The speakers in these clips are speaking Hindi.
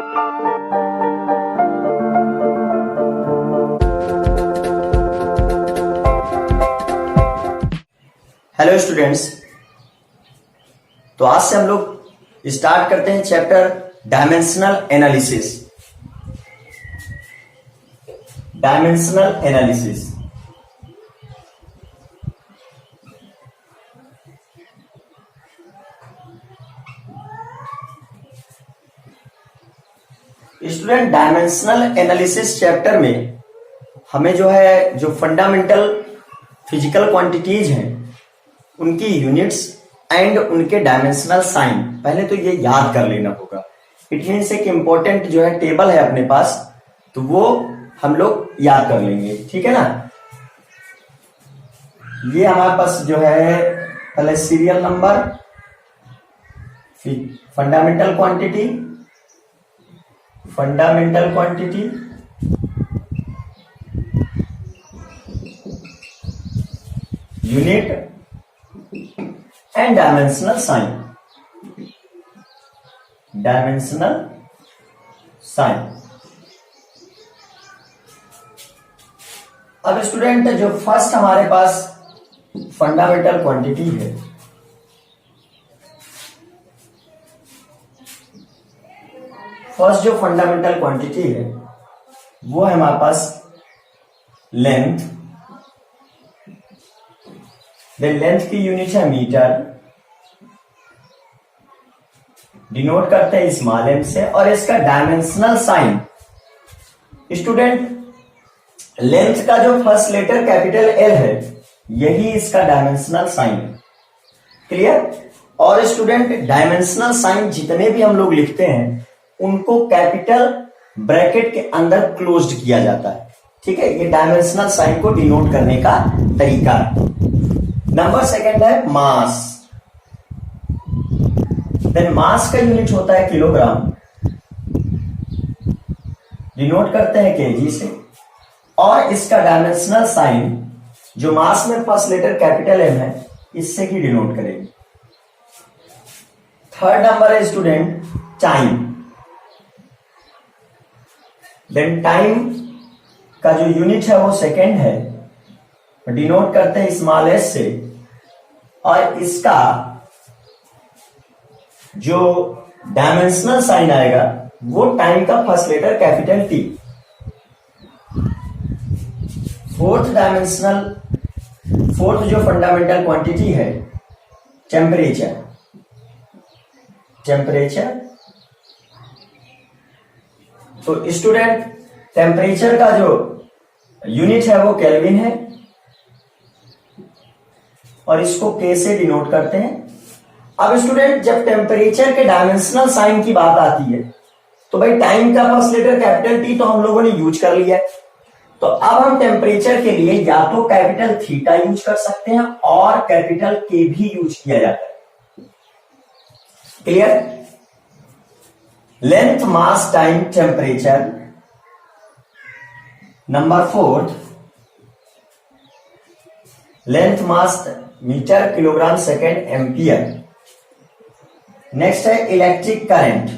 हेलो स्टूडेंट्स, तो आज से हम लोग स्टार्ट करते हैं chapter dimensional analysis. Dimensional analysis student, dimensional analysis chapter में हमें जो फंडामेंटल फिजिकल क्वांटिटीज हैं उनकी यूनिट्स एंड उनके डायमेंशनल साइन पहले तो ये याद कर लेना होगा। इट मीन्स एक इंपॉर्टेंट टेबल है अपने पास, तो वो हम लोग याद कर लेंगे, ठीक है ना। ये हमारे पास पहले सीरियल नंबर, फिर fundamental quantity, unit and dimensional sign. अब स्टूडेंट, जो फर्स्ट हमारे पास फंडामेंटल क्वांटिटी है, फर्स्ट जो फंडामेंटल क्वांटिटी है वो है हमारे पास लेंथ। लेंथ की यूनिट है मीटर, डिनोट करते हैं स्मॉल एम से। और इसका डायमेंशनल साइन, स्टूडेंट लेंथ का जो फर्स्ट लेटर कैपिटल एल है यही इसका डायमेंशनल साइन है। क्लियर। और स्टूडेंट डायमेंशनल साइन जितने भी हम लोग लिखते हैं उनको कैपिटल ब्रैकेट के अंदर क्लोज्ड किया जाता है, ठीक है। ये डायमेंशनल साइन को डिनोट करने का तरीका है। नंबर सेकंड है मास। देन मास का यूनिट होता है किलोग्राम, डिनोट करते हैं केजी से। और इसका डायमेंशनल साइन जो मास में फर्स्ट लेटर कैपिटल एम है इससे ही डिनोट करेंगे। थर्ड नंबर है स्टूडेंट टाइम। देन टाइम का जो यूनिट है वो सेकेंड है, डिनोट करते हैं स्मॉल एस से। और इसका जो डायमेंशनल साइन आएगा वो टाइम का first letter capital T. Fourth जो फंडामेंटल क्वांटिटी है टेम्परेचर। तो स्टूडेंट टेम्परेचर का जो यूनिट है वो केल्विन है और इसको के से डिनोट करते हैं। अब स्टूडेंट जब टेम्परेचर के डायमेंशनल साइन की बात आती है तो भाई टाइम का फर्स्ट लेटर कैपिटल टी तो हम लोगों ने यूज कर लिया है। तो अब हम टेम्परेचर के लिए या तो कैपिटल थीटा यूज कर सकते हैं और कैपिटल के भी यूज किया जाता है। Clear. Length, mass, time, temperature. Number fourth, length, mass, metre, kilogram, second, ampere. Next है electric current.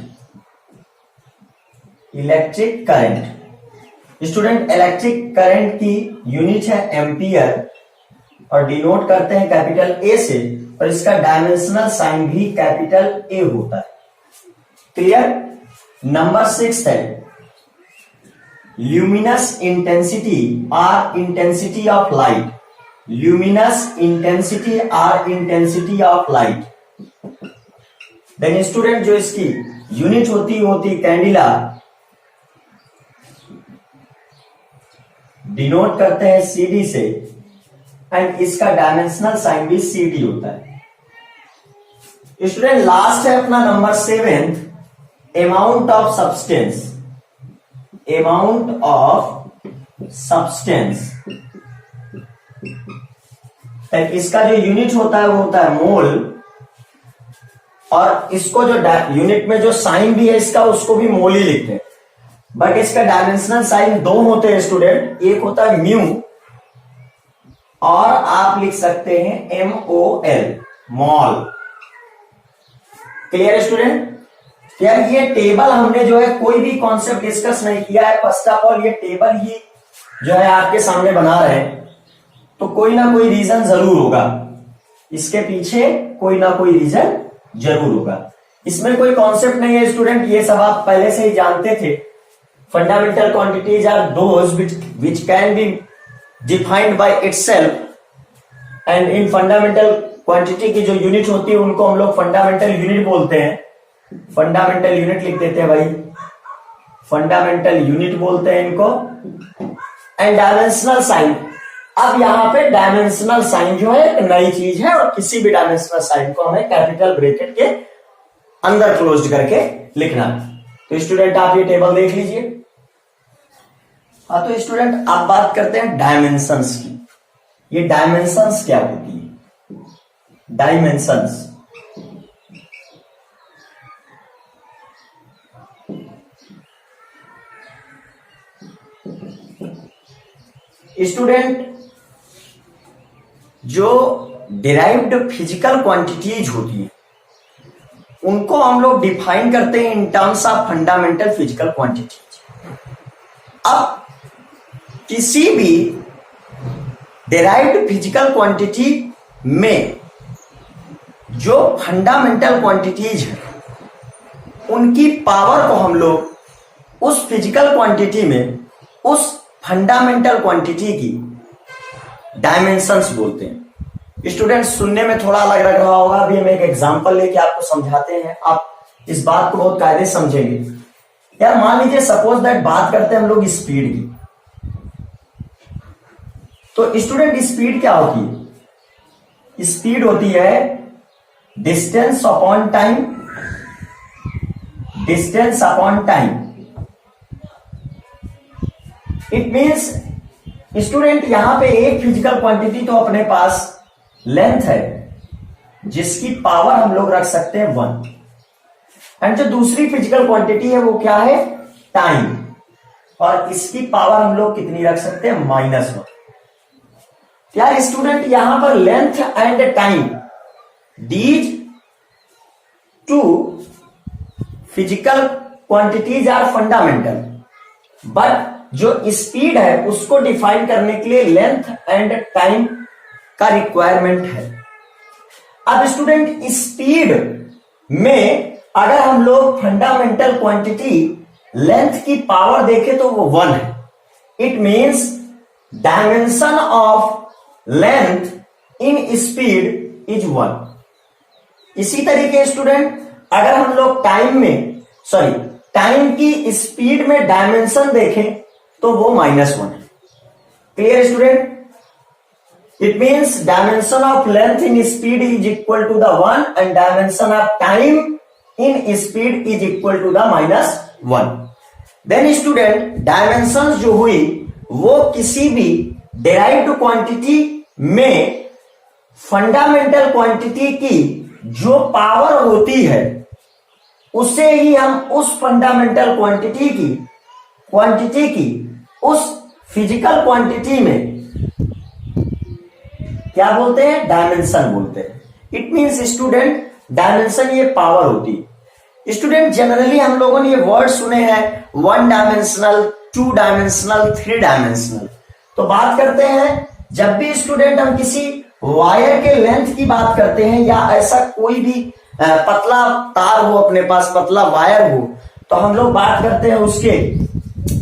Student electric current की यूनिट है एम्पियर और डिनोट करते हैं कैपिटल ए से। और इसका डायमेंशनल साइन भी कैपिटल ए होता है। क्लियर। नंबर 6 है ल्यूमिनस इंटेंसिटी और intensity of light. Then student जो इसकी यूनिट होती कैंडिला, डिनोट करते हैं सीडी से। एंड इसका डायमेंशनल साइन भी सीडी होता है। स्टूडेंट लास्ट है अपना नंबर 7, अमाउंट ऑफ सब्सटेंस। इसका जो यूनिट होता है वो होता है मोल। और इसको जो यूनिट में जो साइन भी है इसका उसको भी मोल ही लिखते हैं। बट इसका डायमेंशनल साइन दो होते हैं स्टूडेंट, एक होता है म्यू और आप लिख सकते हैं MOL, मॉल। Clear student. तो यार ये टेबल हमने जो है कोई भी कॉन्सेप्ट डिस्कस नहीं किया है, फर्स्ट ऑफ ऑल ये टेबल ही जो है आपके सामने बना रहे हैं, तो कोई ना कोई रीजन जरूर होगा, इसके पीछे कोई ना कोई रीजन जरूर होगा। इसमें कोई कॉन्सेप्ट नहीं है स्टूडेंट, ये सब आप पहले से ही जानते थे। Fundamental quantities are those which can be defined by itself and in fundamental quantity की जो यूनिट होती है उनको हम लोग फंडामेंटल यूनिट बोलते हैं। फंडामेंटल यूनिट लिख देते हैं भाई, फंडामेंटल यूनिट बोलते हैं इनको। एंड डायमेंशनल साइन, अब यहां पे डायमेंशनल साइन जो है एक नई चीज है, और किसी भी डायमेंशनल साइन को हमें कैपिटल ब्रैकेट के अंदर क्लोज करके लिखना। तो स्टूडेंट आप ये टेबल देख लीजिए। हाँ तो स्टूडेंट आप बात करते हैं डायमेंशंस की। ये डायमेंशंस क्या होती है? डायमेंशंस स्टूडेंट जो डिराइव्ड फिजिकल क्वांटिटीज होती है उनको हम लोग डिफाइन करते हैं in terms of fundamental physical quantities. अब किसी भी डिराइव्ड फिजिकल क्वांटिटी में जो फंडामेंटल क्वांटिटीज है उनकी पावर को हम लोग उस फिजिकल क्वांटिटी में उस फंडामेंटल क्वांटिटी की डायमेंशंस बोलते हैं। स्टूडेंट सुनने में थोड़ा अलग लग रहा होगा, अभी हम एक एग्जांपल लेके आपको समझाते हैं, आप इस बात को बहुत कायदे से समझेंगे। यार मान लीजिए सपोज दैट बात करते हैं हम लोग स्पीड की, तो स्टूडेंट स्पीड क्या होती है? स्पीड होती है distance upon time, distance upon time. It means student यहां पे एक फिजिकल क्वांटिटी तो अपने पास लेंथ है जिसकी पावर हम लोग रख सकते हैं 1, एंड जो दूसरी फिजिकल क्वांटिटी है वो क्या है? टाइम, और इसकी पावर हम लोग कितनी रख सकते हैं? -1। यार स्टूडेंट यहां पर length and time these two physical quantities are fundamental, but जो स्पीड है उसको डिफाइन करने के लिए लेंथ एंड टाइम का रिक्वायरमेंट है। अब स्टूडेंट स्पीड में अगर हम लोग फंडामेंटल क्वांटिटी लेंथ की पावर देखें तो वो 1 है। It means dimension of length in speed is 1। इसी तरीके स्टूडेंट अगर हम लोग टाइम की स्पीड में डायमेंशन देखें तो वो -1 है। Clear student? It means dimension of length in speed is equal to the 1 and dimension of time in speed is equal to the -1। Then student dimension जो हुई वो किसी भी डिराइव्ड क्वांटिटी में फंडामेंटल क्वांटिटी की जो पावर होती है उसे ही हम उस फंडामेंटल क्वांटिटी की उस फिजिकल क्वांटिटी में क्या बोलते हैं? डायमेंशन बोलते हैं। इट मींस स्टूडेंट डायमेंशन ये पावर होती है। स्टूडेंट जनरली हम लोगों ने ये वर्ड सुने हैं 1 डायमेंशनल, 2 डायमेंशनल, 3 डायमेंशनल। तो बात करते हैं जब भी स्टूडेंट हम किसी वायर के लेंथ की बात करते हैं या ऐसा कोई भी पतला तार हो अपने पास, पतला वायर हो, तो हम लोग बात करते हैं उसके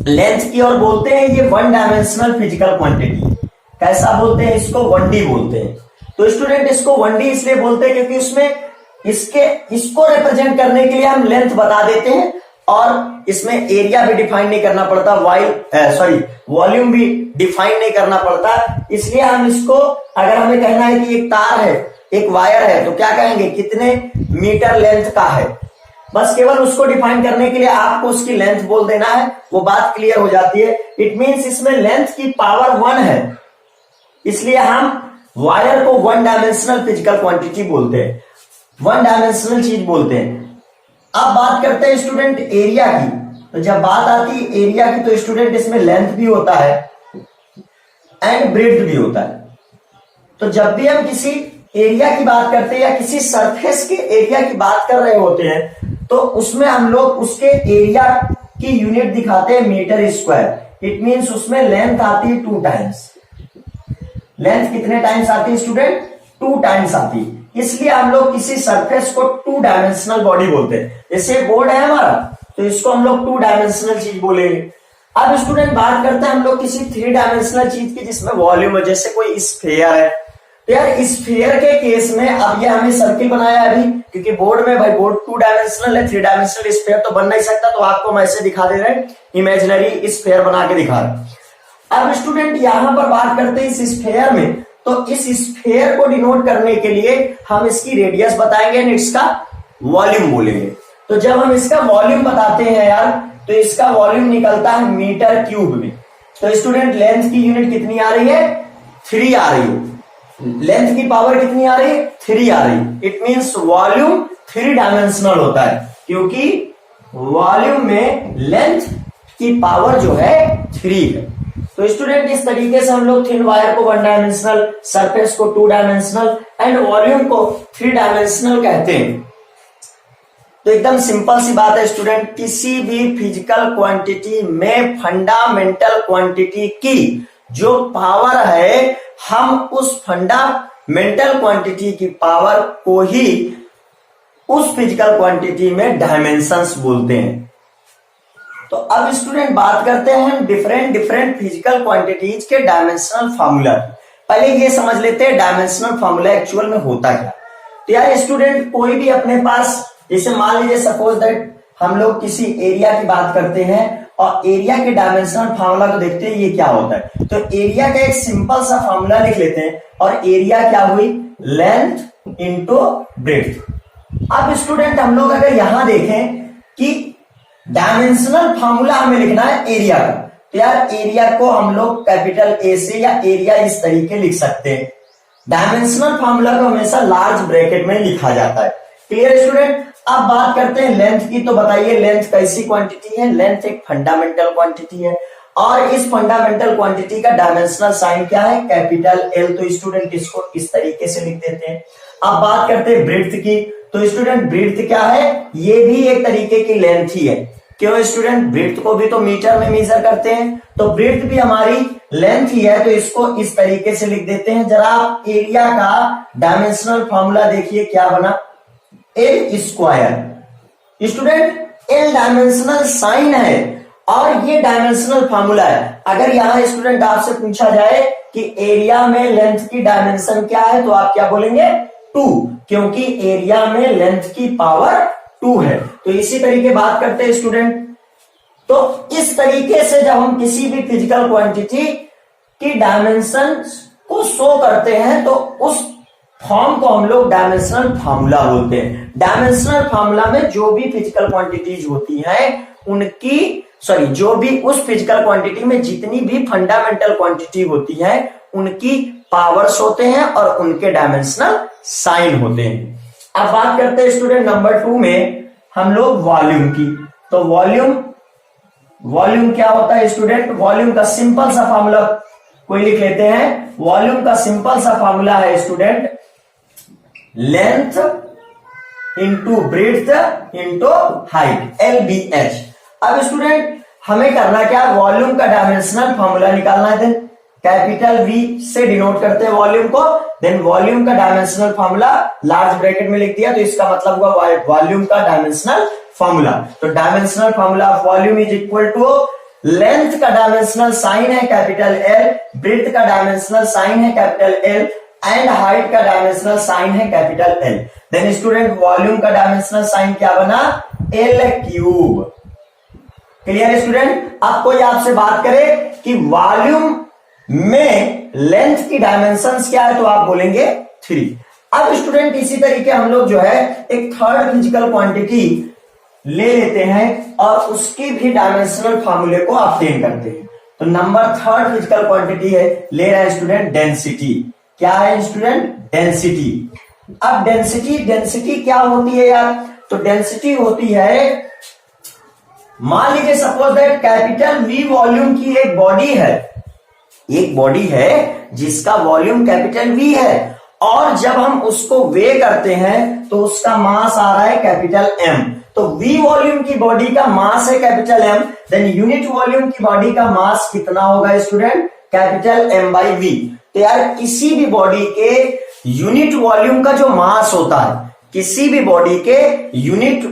लेंथ की और बोलते हैं ये 1 डायमेंशनल फिजिकल क्वांटिटी। कैसा बोलते हैं इसको? 1D बोलते हैं। तो स्टूडेंट इसको 1D इसलिए बोलते हैं क्योंकि उसमें इसको रिप्रेजेंट करने के लिए हम लेंथ बता देते हैं और इसमें एरिया भी डिफाइन नहीं करना पड़ता, वॉल्यूम भी डिफाइन नहीं करना पड़ता। इसलिए हम इसको, अगर हमें कहना है कि एक तार है, एक वायर है, तो क्या कहेंगे? कितने मीटर लेंथ का है। बस केवल उसको डिफाइन करने के लिए आपको उसकी लेंथ बोल देना है, वो बात क्लियर हो जाती है। इट मींस इसमें लेंथ की पावर 1 है, इसलिए हम वायर को 1 डायमेंशनल फिजिकल क्वांटिटी बोलते हैं, 1 डायमेंशनल चीज बोलते हैं। अब बात करते हैं स्टूडेंट एरिया की। तो जब बात आती है एरिया की तो स्टूडेंट इसमें लेंथ भी होता है एंड ब्रेड्थ भी होता है। तो जब भी हम किसी एरिया की बात करते हैं या किसी सरफेस के एरिया की बात कर रहे होते हैं तो उसमें हम लोग उसके एरिया की यूनिट दिखाते हैं मीटर स्क्वायर। इट मींस उसमें लेंथ आती है 2 टाइम्स। लेंथ कितने टाइम्स आती है स्टूडेंट? 2 टाइम्स आती है। इसलिए हम लोग किसी सरफेस को 2 डायमेंशनल बॉडी बोलते हैं। जैसे बोर्ड है हमारा, तो इसको हम लोग 2 डायमेंशनल चीज बोलेंगे। अब स्टूडेंट बात करते हैं हम लोग किसी 3 डायमेंशनल चीज की जिसमें वॉल्यूम है, जैसे कोई स्फीयर है। तो यार स्फीयर के केस में अब ये हमने सर्किल बनाया है अभी, क्योंकि बोर्ड में भाई बोर्ड 2 डायमेंशनल है, 3 डायमेंशनल स्फीयर तो बन नहीं सकता, तो आपको हम ऐसे दिखा दे रहे हैं, इमेजिनरी स्फीयर बना के दिखा रहे हैं। अब स्टूडेंट यहां पर बात करते हैं इस स्फीयर में, तो इस स्फीयर को डिनोट करने के लिए हम इसकी रेडियस बताएंगे एंड इसका वॉल्यूम बोलेंगे। तो जब हम इसका वॉल्यूम बताते हैं यार, तो इसका वॉल्यूम निकलता है मीटर क्यूब में। तो स्टूडेंट लेंथ की यूनिट कितनी आ रही है? 3 आ रही है। लेंथ की पावर कितनी आ रही है? 3 आ रही है। इट मींस वॉल्यूम 3 डायमेंशनल होता है, क्योंकि वॉल्यूम में लेंथ की पावर जो है 3 है। तो स्टूडेंट इस तरीके से हम लोग थिन वायर को 1 डायमेंशनल, सरफेस को 2 डायमेंशनल एंड वॉल्यूम को 3 डायमेंशनल कहते हैं। तो एकदम सिंपल सी बात है स्टूडेंट, किसी भी फिजिकल क्वांटिटी में फंडामेंटल क्वांटिटी की जो पावर है, हम उस फंडामेंटल क्वांटिटी की पावर को ही उस फिजिकल क्वांटिटी में डायमेंशंस बोलते हैं। तो अब स्टूडेंट बात करते हैं डिफरेंट फिजिकल क्वांटिटीज के डायमेंशनल फार्मूला। पहले ये समझ लेते हैं डायमेंशनल फार्मूला एक्चुअल में होता क्या। तो यार स्टूडेंट कोई भी अपने पास, जैसे मान लीजिए सपोज दैट हम लोग किसी एरिया की बात करते हैं और एरिया के डायमेंशनल फार्मूला को देखते हैं ये क्या होता है। तो एरिया का एक सिंपल सा फार्मूला लिख लेते हैं, और एरिया क्या हुई? Length into breadth. अब स्टूडेंट हम लोग अगर यहां देखें कि डायमेंशनल फार्मूला हमें लिखना है एरिया का, तो यार एरिया को हम लोग कैपिटल ए से या एरिया इस तरीके लिख सकते हैं। डायमेंशनल फार्मूला को हमेशा लार्ज ब्रैकेट में लिखा जाता है। Clear student? अब बात करते हैं लेंथ की। तो बताइए लेंथ कैसी क्वांटिटी है? लेंथ एक फंडामेंटल क्वांटिटी है, और इस फंडामेंटल क्वांटिटी का डायमेंशनल साइन क्या है? Capital L. तो स्टूडेंट इसको इस तरीके से लिख देते हैं। अब बात करते हैं ब्रेड्थ की। तो स्टूडेंट ब्रेड्थ क्या है? ये भी एक तरीके की लेंथ ही है। क्यों स्टूडेंट? ब्रेड्थ को भी तो मीटर में मेजर करते हैं, तो ब्रेड्थ भी हमारी लेंथ ही है। तो इसको इस तरीके से लिख देते हैं। जरा आप एरिया का डायमेंशनल फॉर्मूला देखिए क्या बना? L square. Student L dimensional sign है और ये डायमेंशनल फॉर्मूला है। अगर यहां स्टूडेंट आपसे पूछा जाए कि एरिया में लेंथ की डायमेंशन क्या है, तो आप क्या बोलेंगे? 2, क्योंकि एरिया में लेंथ की पावर 2 है। तो इसी तरीके बात करते हैं स्टूडेंट। तो इस तरीके से जब हम किसी भी फिजिकल क्वांटिटी की डायमेंशन को शो करते हैं, तो उस फॉर्म को हम लोग डायमेंशनल फार्मूला बोलते हैं। डायमेंशनल फार्मूला में जो भी फिजिकल क्वांटिटीज होती हैं उनकी, जो भी उस फिजिकल क्वांटिटी में जितनी भी फंडामेंटल क्वांटिटी होती है उनकी पावर्स होते हैं और उनके डायमेंशनल साइन होते हैं। अब बात करते हैं स्टूडेंट नंबर 2 में हम लोग वॉल्यूम की। तो वॉल्यूम क्या होता है स्टूडेंट? वॉल्यूम का सिंपल सा फार्मूला कोई लिख लेते हैं। वॉल्यूम का सिंपल सा फार्मूला है student length into breadth into height, LBH। अब स्टूडेंट हमें करना क्या? वॉल्यूम का डायमेंशनल फार्मूला निकालना है। देन कैपिटल V से डिनोट करते हैं वॉल्यूम को। देन वॉल्यूम का डायमेंशनल फार्मूला लार्ज ब्रैकेट में लिख दिया, तो इसका मतलब हुआ वॉल्यूम का डायमेंशनल फार्मूला। तो dimensional formula of volume is equal to length का डायमेंशनल साइन है कैपिटल L, ब्रेड्थ का डायमेंशनल साइन है कैपिटल L एंड हाइट का डायमेंशनल साइन है capital L। Then student volume का डायमेंशनल साइन क्या बना? L3। Clear student? अब कोई आपसे बात करे कि वॉल्यूम में लेंथ की डायमेंशंस क्या है, तो आप बोलेंगे 3। अब स्टूडेंट इसी तरीके हम लोग जो है एक थर्ड फिजिकल क्वांटिटी ले लेते हैं और उसकी भी डायमेंशनल फार्मूले को ऑब्टेन करते हैं। तो नंबर 3 फिजिकल क्वांटिटी है, ले रहा है स्टूडेंट डेंसिटी। क्या है स्टूडेंट? डेंसिटी। अब डेंसिटी क्या होती है यार? तो डेंसिटी होती है, मान लीजिए suppose that capital V volume की एक बॉडी है जिसका वॉल्यूम कैपिटल V है, और जब हम उसको वे करते हैं तो उसका मास आ रहा है कैपिटल एम। तो V वॉल्यूम की बॉडी का मास है capital M, then unit volume की बॉडी का मास कितना होगा student, capital M by V. तो यार किसी भी बॉडी के यूनिट वॉल्यूम का जो मास होता है, किसी भी बॉडी के यूनिट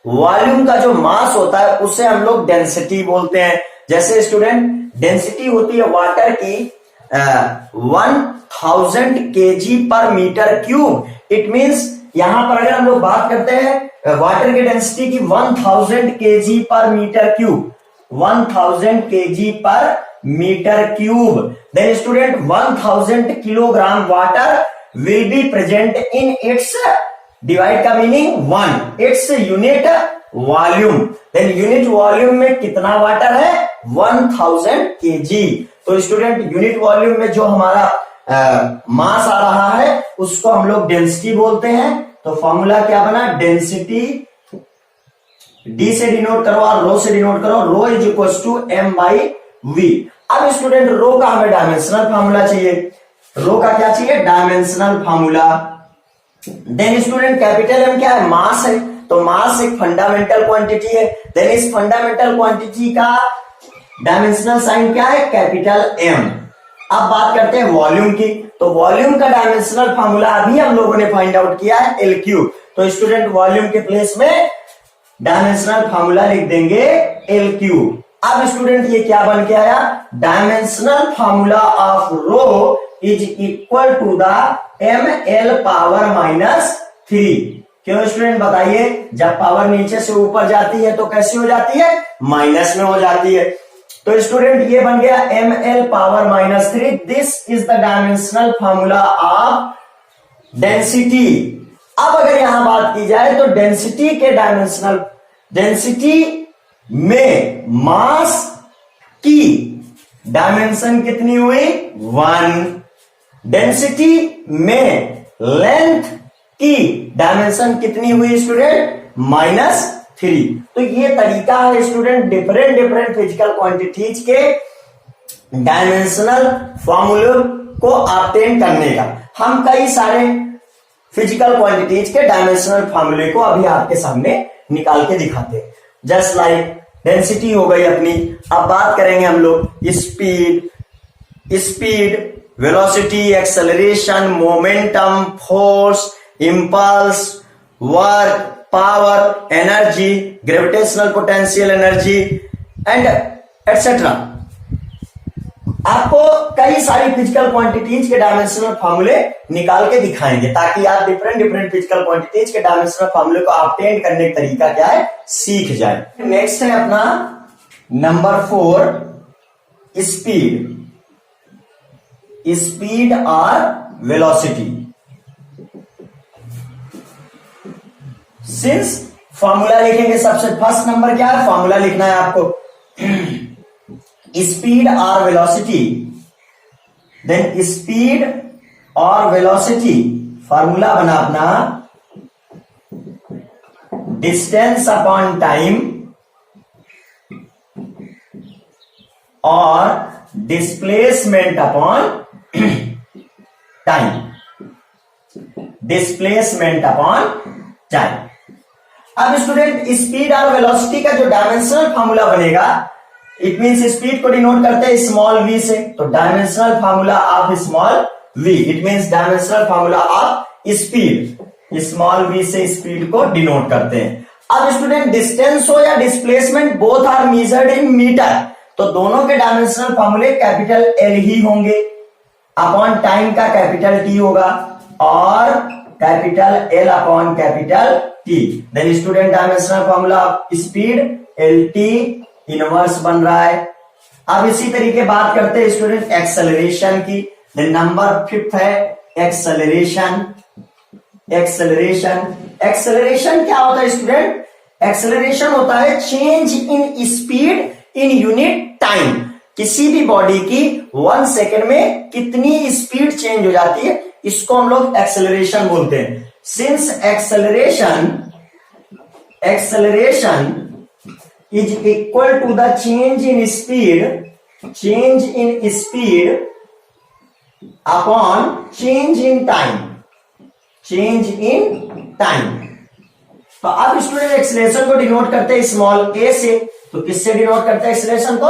वॉल्यूम का जो मास होता है उसे हम लोग डेंसिटी बोलते हैं। जैसे स्टूडेंट डेंसिटी होती है वाटर की 1000 kg per metre cube. It means यहां पर अगर हम लोग बात करते हैं वाटर की डेंसिटी की 1000 kg per metre cube, 1000 kg per metre cube, then student 1000 kilogram water will be present in its, divide का meaning 1, its unit volume. Then unit volume में कितना वाटर है, 1000 kg। तो स्टूडेंट यूनिट वॉल्यूम में जो हमारा मास आ रहा है उसको हम लोग डेंसिटी बोलते हैं। तो फॉर्मूला क्या बना, डेंसिटी डी से डिनोट करो और रो से डिनोट करो, rho is equal to M by V. अब स्टूडेंट रो का हमें डायमेंशनल फार्मूला चाहिए, रो का क्या चाहिए, dimensional formula. Then student capital M क्या है, मास है, तो मास एक फंडामेंटल क्वांटिटी है। देन इस फंडामेंटल क्वांटिटी का डायमेंशनल साइन क्या है, कैपिटल एम। अब बात करते हैं वॉल्यूम की, तो वॉल्यूम का डायमेंशनल फार्मूला अभी हम लोगों ने फाइंड आउट किया है एल क्यूब। तो स्टूडेंट वॉल्यूम के प्लेस में डायमेंशनल फार्मूला लिख देंगे एल क्यूब। अब स्टूडेंट ये क्या बन के आया, dimensional formula of rho is equal to the M L power -3। क्यों स्टूडेंट बताइए, जब पावर नीचे से ऊपर जाती है तो कैसी हो जाती है, माइनस में हो जाती है। तो स्टूडेंट ये बन गया M L power -3। This is the dimensional formula of density. अब अगर यहां बात की जाए तो डेंसिटी के डायमेंशनल, डेंसिटी में मास की डायमेंशन कितनी हुई, 1। डेंसिटी में लेंथ की डायमेंशन कितनी हुई स्टूडेंट, -3। तो ये तरीका है स्टूडेंट डिफरेंट फिजिकल क्वांटिटीज के डायमेंशनल फॉर्मूले को ऑब्टेन करने का। हम कई सारे फिजिकल क्वांटिटीज के डायमेंशनल फॉर्मूले को अभी आपके सामने निकाल के दिखाते हैं। जस्ट लाइक डेंसिटी हो गई अपनी। अब बात करेंगे हम लोग speed, velocity, acceleration, momentum, force, impulse, work, power, energy, gravitational potential energy and etcetera. आपको कई सारी फिजिकल क्वांटिटीज के डायमेंशनल फार्मूले निकाल के दिखाएंगे ताकि आप डिफरेंट फिजिकल क्वांटिटीज के डायमेंशनल फार्मूले को ऑब्टेन करने का तरीका क्या है, सीख जाए। नेक्स्ट है अपना नंबर 4, स्पीड और वेलोसिटी। सिंस फॉर्मूला लिखेंगे, सबसे फर्स्ट नंबर क्या है, फॉर्मूला लिखना है आपको, स्पीड और वेलोसिटी। देन स्पीड और वेलोसिटी फॉर्मूला बना अपना डिस्टेंस अपॉन टाइम और displacement upon time, displacement upon time. अब स्टूडेंट स्पीड और वेलोसिटी का जो डायमेंशनल फार्मूला बनेगा, इट मींस स्पीड को डिनोट करते हैं स्मॉल v से, तो dimensional formula of small v, it means dimensional formula of speed, small v से स्पीड को डिनोट करते हैं। अब स्टूडेंट डिस्टेंस हो या displacement, both are measured in metre, तो दोनों के डायमेंशनल फार्मूले कैपिटल एल ही होंगे, अपॉन टाइम का कैपिटल टी होगा और capital L upon capital T. Then student dimensional formula of speed L T inverse बन रहा है। अब इसी तरीके बात करते हैं स्टूडेंट एक्सेलरेशन की। देन नंबर 5 है एक्सेलरेशन। एक्सेलरेशन क्या होता है स्टूडेंट, एक्सेलरेशन होता है change in speed in unit time. किसी भी बॉडी की 1 सेकेंड में कितनी स्पीड चेंज हो जाती है, इसको हम लोग एक्सेलरेशन बोलते हैं। Since acceleration is equal to the change in speed upon change in time, change in time. तो अब स्टूडेंट एक्सेलरेशन को डिनोट करते हैं स्मॉल ए से, तो किससे डिनोट करते हैं एक्सेलरेशन को?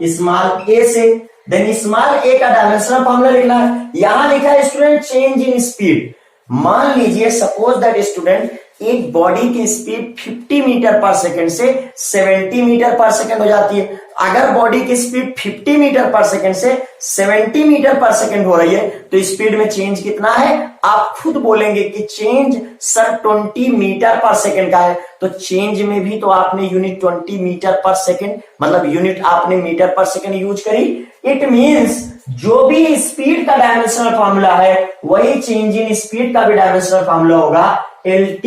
स्मॉल ए से। देन स्मॉल ए का डायमेंशनल फॉर्मूला लिखना है, यहां लिखा है स्टूडेंट चेंज इन स्पीड। मान लीजिए सपोज दैट स्टूडेंट एक बॉडी की स्पीड 50 मीटर पर सेकंड से 70 मीटर पर सेकंड हो जाती है। अगर बॉडी की स्पीड 50 मीटर पर सेकंड से 70 मीटर पर सेकंड हो रही है तो स्पीड में चेंज कितना है? आप खुद बोलेंगे कि चेंज सर 20 मीटर पर सेकंड का है, तो चेंज में भी तो आपने यूनिट 20 मीटर पर सेकंड मतलब यूनिट आपने मीटर पर सेकंड यूज करी। इट मींस जो भी स्पीड का डायमेंशनल फॉर्मूला है वही चेंज इन स्पीड का भी डायमेंशनल फॉर्मूला होगा, LT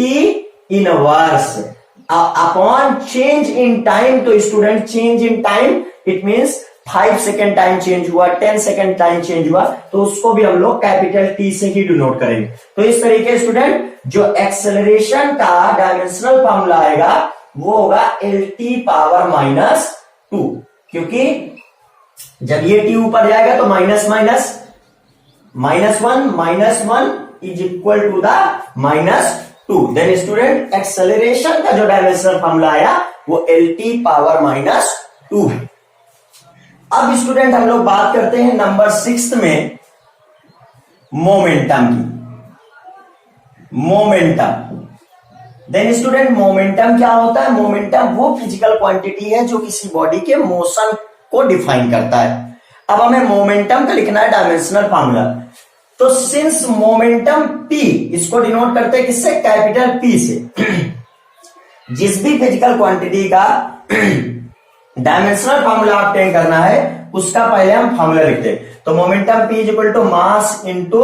inverse upon change in time. तो student change in time it means 5 second time change हुआ, 10 सेकेंड टाइम चेंज हुआ, तो उसको भी हम लोग कैपिटल T से ही डिनोट करेंगे। तो इस तरीके स्टूडेंट जो एक्सेलरेशन का डायमेंशनल फॉर्मूला आएगा वो होगा LT पावर -2, क्योंकि जब ये T ऊपर जाएगा तो minus minus -1 is equal to the -2। Then student acceleration का जो डायमेंशनल फॉर्मूला आया वो LT पावर -2 है। अब स्टूडेंट हम लोग बात करते हैं नंबर 6 में मोमेंटम की। मोमेंटम, देन स्टूडेंट मोमेंटम क्या होता है? मोमेंटम वो फिजिकल क्वांटिटी है जो किसी बॉडी के मोशन को डिफाइन करता है। अब हमें मोमेंटम का लिखना है डायमेंशनल फॉर्मूला। तो सिंस मोमेंटम P, इसको डिनोट करते हैं किससे? कैपिटल P से। जिस भी फिजिकल क्वांटिटी का डायमेंशनल फॉर्मूला ऑब्टेन करना है उसका पहले हम फॉर्मूला लिखते हैं। तो momentum P is equal to mass into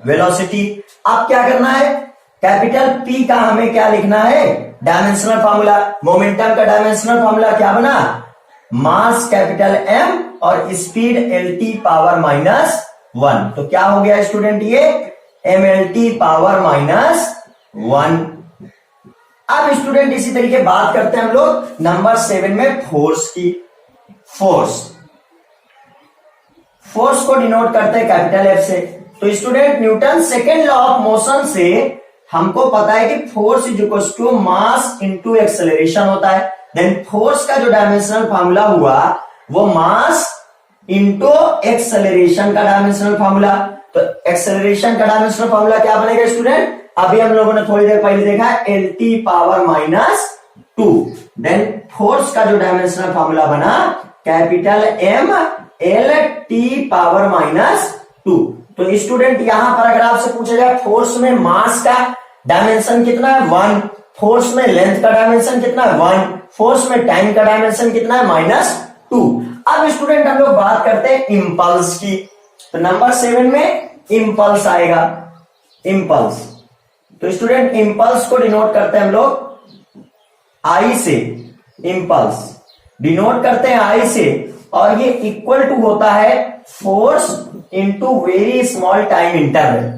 velocity. अब क्या करना है? कैपिटल P का हमें क्या लिखना है? Dimensional formula. मोमेंटम का डायमेंशनल फॉर्मूला क्या बना? मास कैपिटल M और स्पीड LT पावर -1। तो क्या हो गया स्टूडेंट? ये MLT पावर -1। अब स्टूडेंट इसी तरीके बात करते हैं हम लोग नंबर 7 में फोर्स की। फोर्स को डिनोट करते हैं कैपिटल F से। तो student Newton second law of motion से हमको पता है कि force is equal to mass into acceleration होता है। देन फोर्स का जो डायमेंशनल फॉर्मूला हुआ वो मास इंटू एक्सेलरेशन का डायमेंशनल फॉर्मूला। तो एक्सेलरेशन का डायमेंशनल फॉर्मूला क्या बनेगा स्टूडेंट? अभी हम लोगों ने थोड़ी देर पहले देखा है LT पावर -2। देन फोर्स का जो डायमेंशनल फॉर्मूला बना कैपिटल M LT पावर -2। तो स्टूडेंट यहां पर अगर आपसे पूछा जाए फोर्स में मास का डायमेंशन कितना है? 1। फोर्स में लेंथ का डायमेंशन कितना है? 1। फोर्स में टाइम का डायमेंशन कितना है? -2। अब स्टूडेंट हम लोग बात करते हैं इंपल्स की। तो नंबर 7 में इंपल्स आएगा। इंपल्स, तो स्टूडेंट इंपल्स को डिनोट करते हैं हम लोग I से। इंपल्स डिनोट करते हैं I से और ये इक्वल टू होता है force into very small time interval.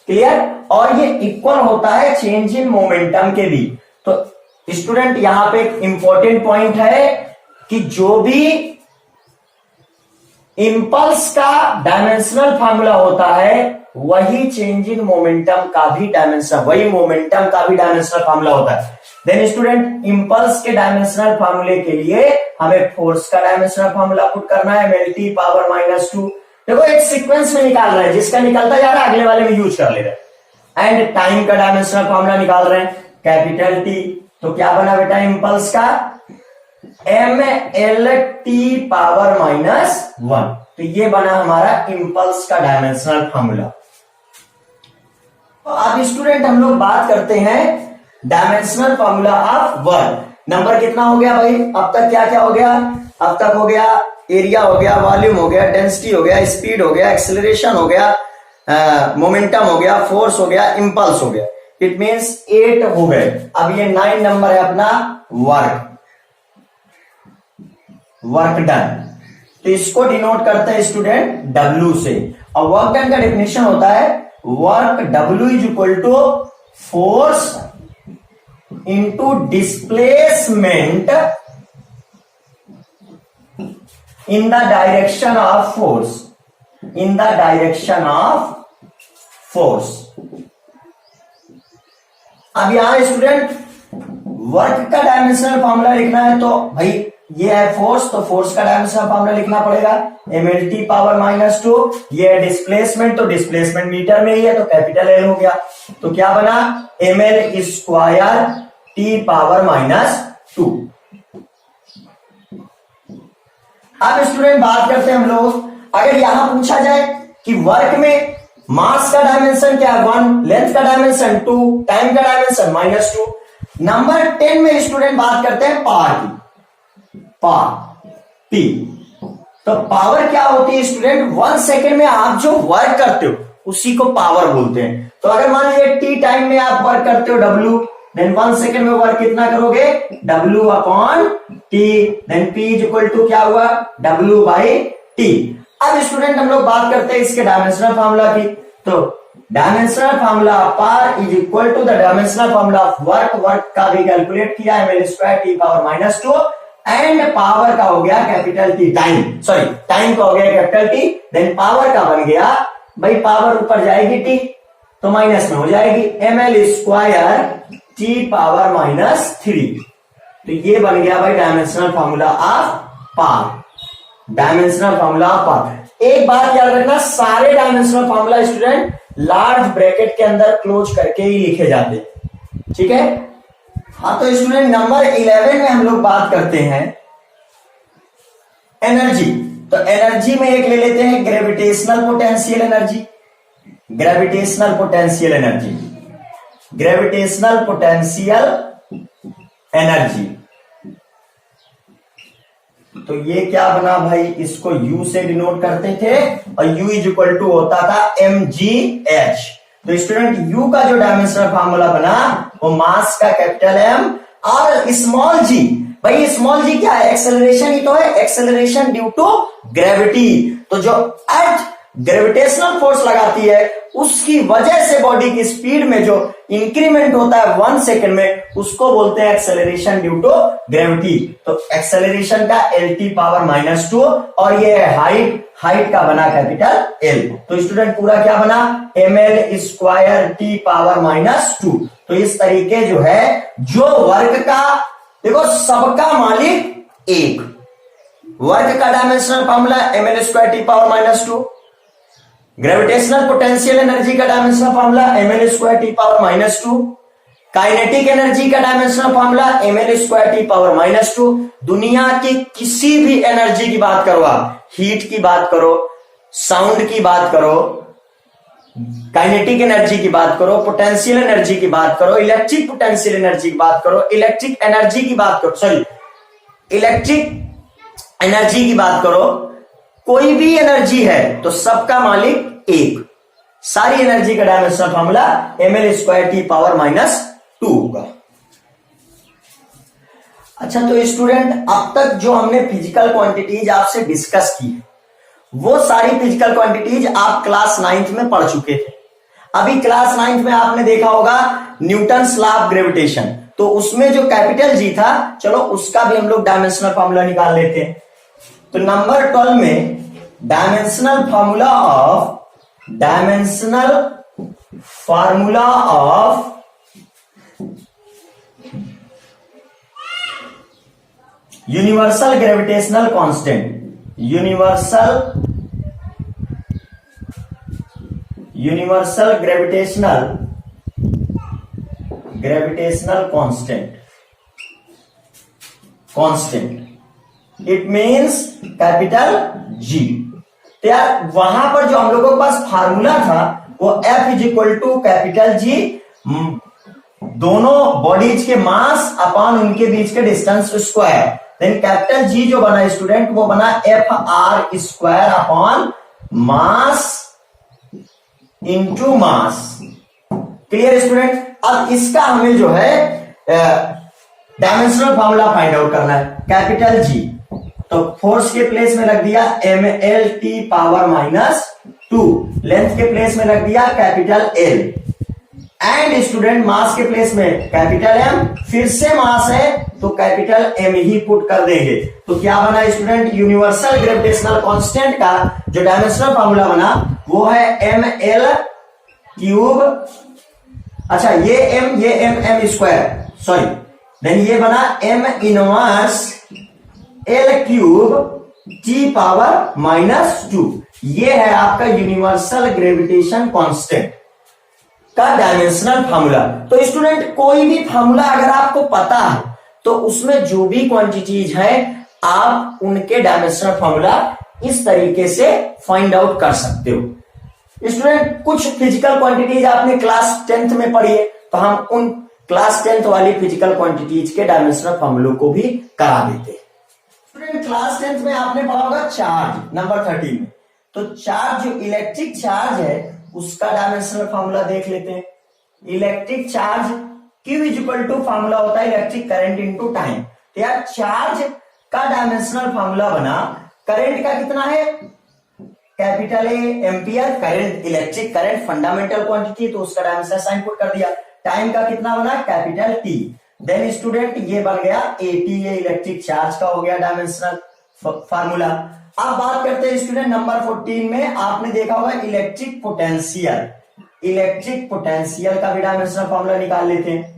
Clear? और ये इक्वल होता है चेंज इन मोमेंटम के भी। तो स्टूडेंट यहां पे एक इंपॉर्टेंट पॉइंट है कि जो भी इंपल्स का डायमेंशनल फॉर्मूला होता है वही चेंज इन मोमेंटम का भी डायमेंशन, वही मोमेंटम का भी डायमेंशनल फॉर्मूला होता है। देन स्टूडेंट इंपल्स के डायमेंशनल फॉर्मूले के लिए हमें फोर्स का डायमेंशनल फॉर्मूला पुट करना है MLT पावर -2। देखो एक सीक्वेंस में निकाल रहे हैं, जिसका निकलता जा रहा है अगले वाले में यूज कर ले रहे हैं। एंड टाइम का डायमेंशनल फॉर्मूला निकाल रहे हैं कैपिटल T। तो क्या बना बेटा इंपल्स का? MLT power -1। तो ये बना हमारा इंपल्स का डायमेंशनल फॉर्मूला। तो अब स्टूडेंट हम लोग बात करते हैं dimensional formula of work. Number कितना हो गया भाई? अब तक क्या क्या हो गया? अब तक हो गया एरिया, हो गया वॉल्यूम, हो गया डेंसिटी, हो गया स्पीड, हो गया एक्सेलरेशन, हो गया मोमेंटम, हो गया फोर्स, हो गया इंपल्स, हो गया। इट मींस 8 हो गए। अब ये 9 नंबर है अपना वर्क डन। तो इसको डिनोट करते हैं स्टूडेंट W से। और वर्क डन का डेफिनेशन होता है work W is equal to force into displacement in the direction of force. In the direction of force. अब यहां स्टूडेंट वर्क का डायमेंशनल फॉर्मूला लिखना है, तो भाई ये है फोर्स, तो फोर्स का डायमेंशनल फॉर्मूला लिखना पड़ेगा mlt पावर -2। ये है डिस्प्लेसमेंट, तो डिस्प्लेसमेंट मीटर में ही है, तो कैपिटल एल हो गया। तो क्या बना ml स्क्वायर t पावर -2। अब स्टूडेंट बात करते हैं हम लोग, अगर यहां पूछा जाए कि वर्क में मास का डायमेंशन क्या है 1, लेंथ का डायमेंशन 2, टाइम का डायमेंशन -2। नंबर 10 में स्टूडेंट बात करते हैं पावर की, पावर P। तो पावर क्या होती है स्टूडेंट, 1 सेकेंड में आप जो वर्क करते हो उसी को पावर बोलते हैं। तो अगर मान लीजिए t टाइम में आप वर्क करते हो W, देन 1 सेकेंड में वर्क कितना करोगे W upon T, then P is equal to क्या हुआ W बाई T। अब स्टूडेंट हम लोग बात करते हैं इसके डायमेंशनल फार्मूला की। तो dimensional formula power is equal to the dimensional formula of work, work का भी कैलकुलेट किया ml square t power -2 and power का हो गया capital T, time sorry time का हो गया कैपिटल T, देन पावर का बन गया भाई पावर ऊपर जाएगी T तो माइनस में हो जाएगी ml स्क्वायर t पावर -3। तो ये बन गया भाई dimensional formula of power, dimensional formula of power. एक बात याद रखना, सारे dimensional formula student large bracket के अंदर क्लोज करके ही लिखे जाते हैं, ठीक है। हाँ, तो स्टूडेंट नंबर 11 में हम लोग बात करते हैं एनर्जी। तो एनर्जी में एक ले लेते हैं gravitational potential energy, gravitational potential energy, gravitational potential energy. तो ये क्या बना भाई, इसको U से डिनोट करते थे और U इज इक्वल टू होता था mgh। तो स्टूडेंट U का जो डायमेंशनल फार्मूला बना वो मास का कैपिटल M और स्मॉल g, भाई स्मॉल g क्या है, एक्सेलरेशन ही तो है, एक्सेलरेशन ड्यू टू ग्रेविटी। तो जो अर्थ ग्रेविटेशनल फोर्स लगाती है उसकी वजह से बॉडी की स्पीड में जो इंक्रीमेंट होता है 1 सेकेंड में उसको बोलते हैं एक्सेलरेशन ड्यू टू ग्रेविटी। तो एक्सेलरेशन का lt पावर -2 और ये हाइट, हाइट का बना कैपिटल L। तो स्टूडेंट पूरा क्या बना ml स्क्वायर t पावर -2। तो इस तरीके जो है जो वर्क का, देखो सबका मालिक एक, वर्क का dimensional formula ml square t power -2, gravitational potential energy का dimensional formula ml square t power -2, kinetic energy का dimensional formula ml square t power -2। दुनिया की किसी भी एनर्जी की बात करो आप, हीट की बात करो, साउंड की बात करो, काइनेटिक एनर्जी की बात करो, पोटेंशियल एनर्जी की बात करो, इलेक्ट्रिक पोटेंशियल एनर्जी की बात करो, इलेक्ट्रिक एनर्जी की बात करो, सॉरी इलेक्ट्रिक एनर्जी की बात करो, कोई भी एनर्जी है तो सबका मालिक एक। सारी एनर्जी का dimensional formula ml square t power -2 होगा। अच्छा, तो स्टूडेंट अब तक जो हमने फिजिकल क्वांटिटीज आपसे डिस्कस की वो सारी फिजिकल क्वांटिटीज आप क्लास 9th में पढ़ चुके थे। अभी क्लास 9th में आपने देखा होगा न्यूटन्स लॉ ऑफ ग्रेविटेशन, तो उसमें जो कैपिटल G था, चलो उसका भी हम लोग डायमेंशनल फार्मूला निकाल लेते हैं। तो नंबर 12 में dimensional formula of universal gravitational constant, universal gravitational constant it means capital G। तो यार वहां पर जो हम लोगों के पास फार्मूला था वो F is equal to capital G, दोनों बॉडीज के मास अपॉन उनके बीच के distance square, then capital G जो बना स्टूडेंट वो बना FR square upon mass into mass. Clear student. अब इसका हमें जो है डायमेंशनल फार्मूला फाइंड आउट करना है, कैपिटल G। तो फोर्स के प्लेस में रख दिया mlt पावर -2, लेंथ के प्लेस में रख दिया कैपिटल L एंड स्टूडेंट मास के प्लेस में कैपिटल M, फिर से मास है तो कैपिटल M ही पुट कर देंगे। तो क्या बना स्टूडेंट, यूनिवर्सल ग्रेविटेशनल कांस्टेंट का जो डायमेंशनल फार्मूला बना वो है ml क्यूब अच्छा ये एम स्क्वायर सॉरी, देन ये बना M inverse L cube T power -2। ये है आपका यूनिवर्सल ग्रेविटेशन कांस्टेंट का डायमेंशनल फार्मूला। तो स्टूडेंट कोई भी फार्मूला अगर आपको पता है तो उसमें जो भी क्वांटिटीज है आप उनके डायमेंशनल फार्मूला इस तरीके से फाइंड आउट कर सकते हो। स्टूडेंट कुछ फिजिकल क्वांटिटीज आपने क्लास 10th में पढ़ी है, तो हम उन क्लास 10th वाली फिजिकल क्वांटिटीज के डायमेंशनल फार्मूलों को भी करा देते हैं। स्टूडेंट क्लास 10th में आपने पढ़ा होगा चार्ज नंबर 13 में, तो चार्ज जो इलेक्ट्रिक चार्ज है उसका डायमेंशनल फार्मूला देख लेते हैं। Electric charge Q equal to formula होता है इलेक्ट्रिक करंट इनटू टाइम। तो यार चार्ज का डायमेंशनल फार्मूला बना, करंट का कितना है capital A ampere, current electric current fundamental quantity, तो उसका डायमेंशनल साइन पुट कर दिया। टाइम का कितना बना कैपिटल टी। देन स्टूडेंट ये बन गया एटी, ये इलेक्ट्रिक चार्ज का हो गया डायमेंशनल फार्मूला। अब बात करते हैं स्टूडेंट नंबर 14 में आपने देखा होगा इलेक्ट्रिक पोटेंशियल। इलेक्ट्रिक पोटेंशियल का भी डायमेंशनल फार्मूला निकाल लेते हैं।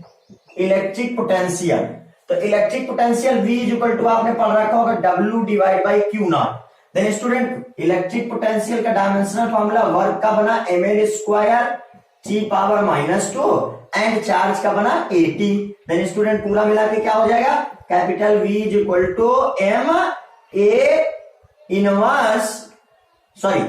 इलेक्ट्रिक पोटेंशियल, तो electric potential V equal to आपने पढ़ रखा होगा W divide by Q naught. Then student electric potential का डायमेंशनल फार्मूला वर्क का बना ml square T power -2 and charge का बना 80। देन स्टूडेंट पूरा मिला के क्या हो जाएगा capital V equal to m a inverse sorry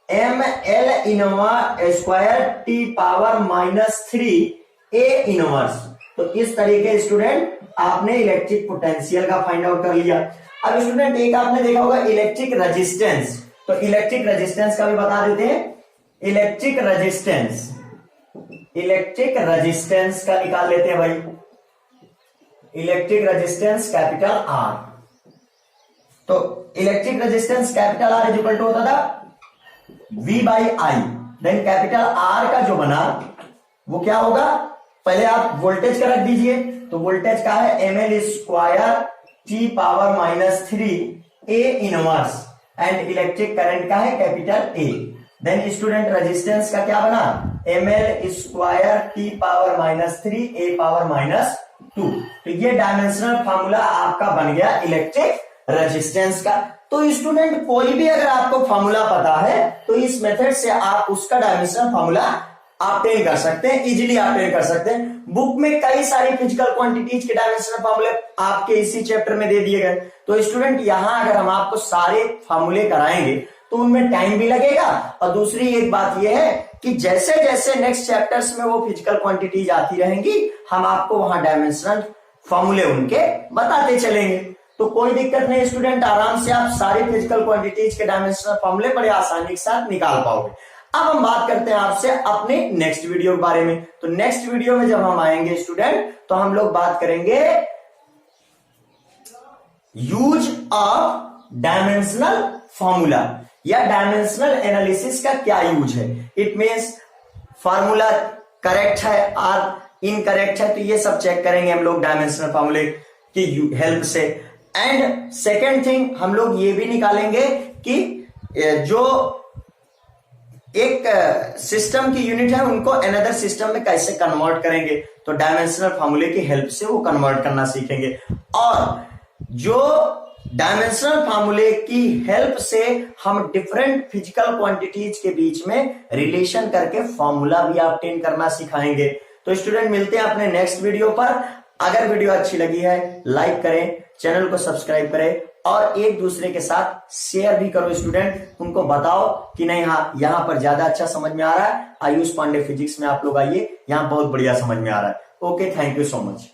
ml inverse square T power -3 a inverse. तो इस तरीके स्टूडेंट आपने इलेक्ट्रिक पोटेंशियल का फाइंड आउट कर लिया। अब स्टूडेंट एक आपने देखा होगा इलेक्ट्रिक रेजिस्टेंस, तो इलेक्ट्रिक रेजिस्टेंस का भी बता देते हैं। इलेक्ट्रिक रेजिस्टेंस का निकाल लेते हैं भाई। इलेक्ट्रिक रेजिस्टेंस कैपिटल R, तो electric resistance capital R equal to होता था V by I. Then capital R का जो बना वो क्या होगा, पहले आप वोल्टेज का रख दीजिए, तो वोल्टेज का है ml square T power -3 a inverse and electric current का है capital A। Then student resistance का क्या बना ml square T power -3 a power -2। तो ये डायमेंशनल फार्मूला आपका बन गया इलेक्ट्रिक रेजिस्टेंस का। तो स्टूडेंट कोई भी अगर आपको फार्मूला पता है तो इस मेथड से आप उसका डायमेंशनल फार्मूला ऑब्टेन कर सकते हैं, इजीली ऑब्टेन कर सकते हैं। बुक में कई सारी फिजिकल क्वांटिटीज के डायमेंशनल फार्मूले आपके इसी चैप्टर में दे दिए गए। तो स्टूडेंट यहां अगर हम आपको सारे फार्मूले कराएंगे तो उनमें टाइम भी लगेगा, और दूसरी एक बात यह है कि जैसे जैसे नेक्स्ट चैप्टर्स में वो फिजिकल क्वांटिटीज आती रहेंगी हम आपको वहां डायमेंशनल फार्मूले उनके बताते चलेंगे। तो कोई दिक्कत नहीं स्टूडेंट, आराम से आप सारी फिजिकल क्वांटिटीज के डायमेंशनल फार्मूले बड़े आसानी के साथ निकाल पाओगे। अब हम बात करते हैं आपसे अपने नेक्स्ट वीडियो के बारे में। तो नेक्स्ट वीडियो में जब हम आएंगे स्टूडेंट तो हम लोग बात करेंगे यूज ऑफ डायमेंशनल फार्मूला या डायमेंशनल एनालिसिस का क्या यूज है। इट मींस फार्मूला करेक्ट है और इनकरेक्ट है, तो ये सब चेक करेंगे हम लोग डायमेंशनल फार्मूले की हेल्प से। एंड सेकेंड थिंग हम लोग ये भी निकालेंगे कि जो एक सिस्टम की यूनिट है उनको अनदर सिस्टम में कैसे कन्वर्ट करेंगे, तो डायमेंशनल फार्मूले की हेल्प से वो कन्वर्ट करना सीखेंगे। और जो डायमेंशनल फार्मूले की हेल्प से हम डिफरेंट फिजिकल क्वांटिटीज के बीच में रिलेशन करके फार्मूला भी ऑब्टेन करना सिखाएंगे। तो स्टूडेंट मिलते हैं अपने नेक्स्ट वीडियो पर। अगर वीडियो अच्छी लगी है लाइक करें, चैनल को सब्सक्राइब करें और एक दूसरे के साथ शेयर भी करो। स्टूडेंट उनको बताओ कि नहीं हाँ यहाँ पर ज्यादा अच्छा समझ में आ रहा है, आयुष पांडे फिजिक्स में आप लोग आइए, यहाँ बहुत बढ़िया समझ में आ रहा है। Okay, thank you so much.